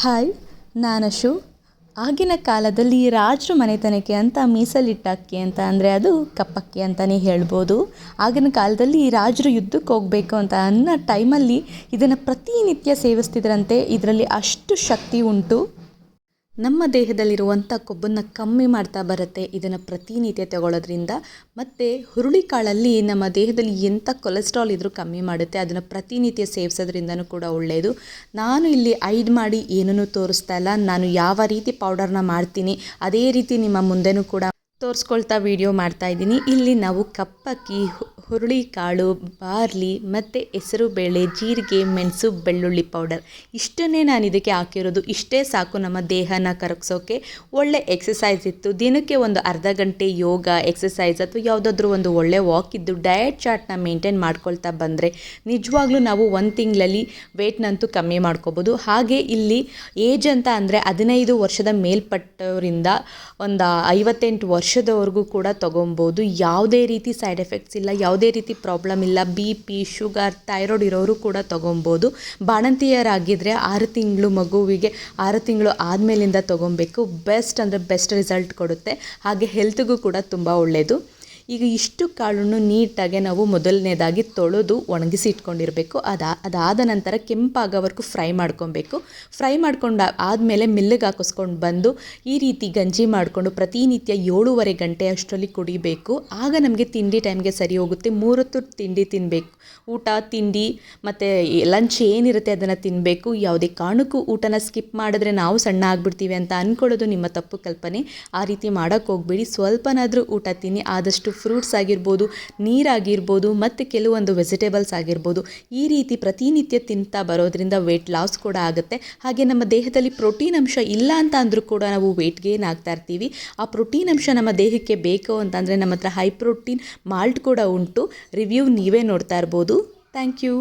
Hi, ನಾನು ಅಶು. ಆಗಿನ ಕಾಲದಲ್ಲಿ ರಾಜರು ಮನೆತನಕ್ಕೆ ಅಂತ ಮೀಸಲಿಟ್ಟ ಅಕ್ಕಿ ಅಂತ ಅಂದರೆ ಅದು ಕಪ್ಪಕ್ಕಿ ಅಂತಲೇ ಹೇಳ್ಬೋದು. ಆಗಿನ ಕಾಲದಲ್ಲಿ ರಾಜರು ಯುದ್ಧಕ್ಕೆ ಹೋಗಬೇಕು ಅಂತ ಅನ್ನೋ ಟೈಮಲ್ಲಿ ಇದನ್ನು ಪ್ರತಿನಿತ್ಯ ಸೇವಿಸ್ತಿದ್ರಂತೆ. ಇದರಲ್ಲಿ ಅಷ್ಟು ಶಕ್ತಿ ಉಂಟು. ನಮ್ಮ ದೇಹದಲ್ಲಿರುವಂಥ ಕೊಬ್ಬನ್ನು ಕಮ್ಮಿ ಮಾಡ್ತಾ ಬರುತ್ತೆ ಇದನ್ನು ಪ್ರತಿನಿತ್ಯ ತಗೊಳ್ಳೋದ್ರಿಂದ. ಮತ್ತು ಹುರುಳಿಕಾಳಲ್ಲಿ ನಮ್ಮ ದೇಹದಲ್ಲಿ ಎಂಥ ಕೊಲೆಸ್ಟ್ರಾಲ್ ಇದ್ದರೂ ಕಮ್ಮಿ ಮಾಡುತ್ತೆ. ಅದನ್ನು ಪ್ರತಿನಿತ್ಯ ಸೇವಿಸೋದ್ರಿಂದನೂ ಕೂಡ ಒಳ್ಳೆಯದು. ನಾನು ಇಲ್ಲಿ ಐಡ್ ಮಾಡಿ ಏನನ್ನೂ ತೋರಿಸ್ತಾ ಇಲ್ಲ. ನಾನು ಯಾವ ರೀತಿ ಪೌಡರ್ನ ಮಾಡ್ತೀನಿ ಅದೇ ರೀತಿ ನಿಮ್ಮ ಮುಂದೆನೂ ಕೂಡ ತೋರಿಸ್ಕೊಳ್ತಾ ವಿಡಿಯೋ ಮಾಡ್ತಾಯಿದ್ದೀನಿ. ಇಲ್ಲಿ ನಾವು ಕಪ್ಪಕ್ಕಿ, ಹುರುಳಿಕಾಳು, ಬಾರ್ಲಿ ಮತ್ತು ಹೆಸರುಬೇಳೆ, ಜೀರಿಗೆ, ಮೆಣಸು, ಬೆಳ್ಳುಳ್ಳಿ ಪೌಡರ್ ಇಷ್ಟನ್ನೇ ನಾನು ಇದಕ್ಕೆ ಹಾಕಿರೋದು. ಇಷ್ಟೇ ಸಾಕು ನಮ್ಮ ದೇಹನ ಕರಗಿಸೋಕ್ಕೆ. ಒಳ್ಳೆ ಎಕ್ಸಸೈಸ್ ಇತ್ತು. ದಿನಕ್ಕೆ ಒಂದು ಅರ್ಧ ಗಂಟೆ ಯೋಗ ಎಕ್ಸಸೈಸ್ ಅಥವಾ ಯಾವುದಾದ್ರೂ ಒಂದು ಒಳ್ಳೆ ವಾಕ್ ಇದ್ದು ಡಯಟ್ ಚಾರ್ಟ್ನ ಮೇಂಟೈನ್ ಮಾಡ್ಕೊಳ್ತಾ ಬಂದರೆ ನಿಜವಾಗ್ಲೂ ನಾವು ಒಂದು ತಿಂಗಳಲ್ಲಿ ವೇಟ್ನಂತೂ ಕಮ್ಮಿ ಮಾಡ್ಕೋಬೋದು. ಹಾಗೆ ಇಲ್ಲಿ ಏಜ್ ಅಂತ ಅಂದರೆ 15 ವರ್ಷದ ಮೇಲ್ಪಟ್ಟವರಿಂದ ಒಂದು 58 ವರ್ಷದವರೆಗೂ ಕೂಡ ತೊಗೊಬೋದು. ಯಾವುದೇ ರೀತಿ ಸೈಡ್ ಎಫೆಕ್ಟ್ಸ್ ಇಲ್ಲ, ಯಾವುದೇ ರೀತಿ ಪ್ರಾಬ್ಲಮ್ ಇಲ್ಲ. BP, ಶುಗರ್, ಥೈರಾಯ್ಡ್ ಇರೋರು ಕೂಡ ತೊಗೊಬೋದು. ಬಾಣಂತಿಯರಾಗಿದ್ದರೆ 6 ತಿಂಗಳು ಮಗುವಿಗೆ 6 ತಿಂಗಳು ಆದಮೇಲಿಂದ ತೊಗೊಬೇಕು. ಬೆಸ್ಟ್ ಅಂದರೆ ಬೆಸ್ಟ್ ರಿಸಲ್ಟ್ ಕೊಡುತ್ತೆ. ಹಾಗೆ ಹೆಲ್ತ್ಗೂ ಕೂಡ ತುಂಬ ಒಳ್ಳೆಯದು. ಈಗ ಇಷ್ಟು ಕಾಳನ್ನು ನೀಟಾಗಿ ನಾವು ಮೊದಲನೇದಾಗಿ ತೊಳೆದು ಒಣಗಿಸಿ ಇಟ್ಕೊಂಡಿರಬೇಕು. ಅದಾದ ನಂತರ ಕೆಂಪಾಗೋವರೆಗೂ ಫ್ರೈ ಮಾಡ್ಕೊಬೇಕು. ಫ್ರೈ ಮಾಡ್ಕೊಂಡು ಆದಮೇಲೆ ಮಿಲ್ಲಿಗೆ ಹಾಕಿಸ್ಕೊಂಡು ಬಂದು ಈ ರೀತಿ ಗಂಜಿ ಮಾಡಿಕೊಂಡು ಪ್ರತಿನಿತ್ಯ 7.5 ಗಂಟೆ ಅಷ್ಟರಲ್ಲಿ ಕುಡಿಬೇಕು. ಆಗ ನಮಗೆ ತಿಂಡಿ ಟೈಮ್ಗೆ ಸರಿ ಹೋಗುತ್ತೆ. 3 ಹೊತ್ತು ತಿಂಡಿ ತಿನ್ನಬೇಕು. ಊಟ, ತಿಂಡಿ ಮತ್ತು ಲಂಚ್ ಏನಿರುತ್ತೆ ಅದನ್ನು ತಿನ್ನಬೇಕು. ಯಾವುದೇ ಕಾರಣಕ್ಕೂ ಊಟನ ಸ್ಕಿಪ್ ಮಾಡಿದ್ರೆ ನಾವು ಸಣ್ಣ ಆಗಿಬಿಡ್ತೀವಿ ಅಂತ ಅಂದ್ಕೊಳ್ಳೋದು ನಿಮ್ಮ ತಪ್ಪು ಕಲ್ಪನೆ. ಆ ರೀತಿ ಮಾಡೋಕ್ಕೆ ಹೋಗಬೇಡಿ. ಸ್ವಲ್ಪನಾದರೂ ಊಟ ತಿನ್ನಿ. ಆದಷ್ಟು ಫ್ರೂಟ್ಸ್ ಆಗಿರ್ಬೋದು, ನೀರಾಗಿರ್ಬೋದು ಮತ್ತು ಕೆಲವೊಂದು ವೆಜಿಟೇಬಲ್ಸ್ ಆಗಿರ್ಬೋದು. ಈ ರೀತಿ ಪ್ರತಿನಿತ್ಯ ತಿಂತಾ ಬರೋದ್ರಿಂದ ವೆಯ್ಟ್ ಲಾಸ್ ಕೂಡ ಆಗುತ್ತೆ. ಹಾಗೆ ನಮ್ಮ ದೇಹದಲ್ಲಿ ಪ್ರೋಟೀನ್ ಅಂಶ ಇಲ್ಲ ಅಂತ ಅಂದರೂ ಕೂಡ ನಾವು ವೆಯ್ಟ್ ಗೇನ್ ಆಗ್ತಾ ಇರ್ತೀವಿ. ಆ ಪ್ರೋಟೀನ್ ಅಂಶ ನಮ್ಮ ದೇಹಕ್ಕೆ ಬೇಕು ಅಂತಂದರೆ ನಮ್ಮ ಹತ್ರ ಹೈ ಪ್ರೋಟೀನ್ ಮಾಲ್ಟ್ ಕೂಡ ಉಂಟು. ರಿವ್ಯೂ ನೀವೇ ನೋಡ್ತಾ ಇರ್ಬೋದು. Thank you.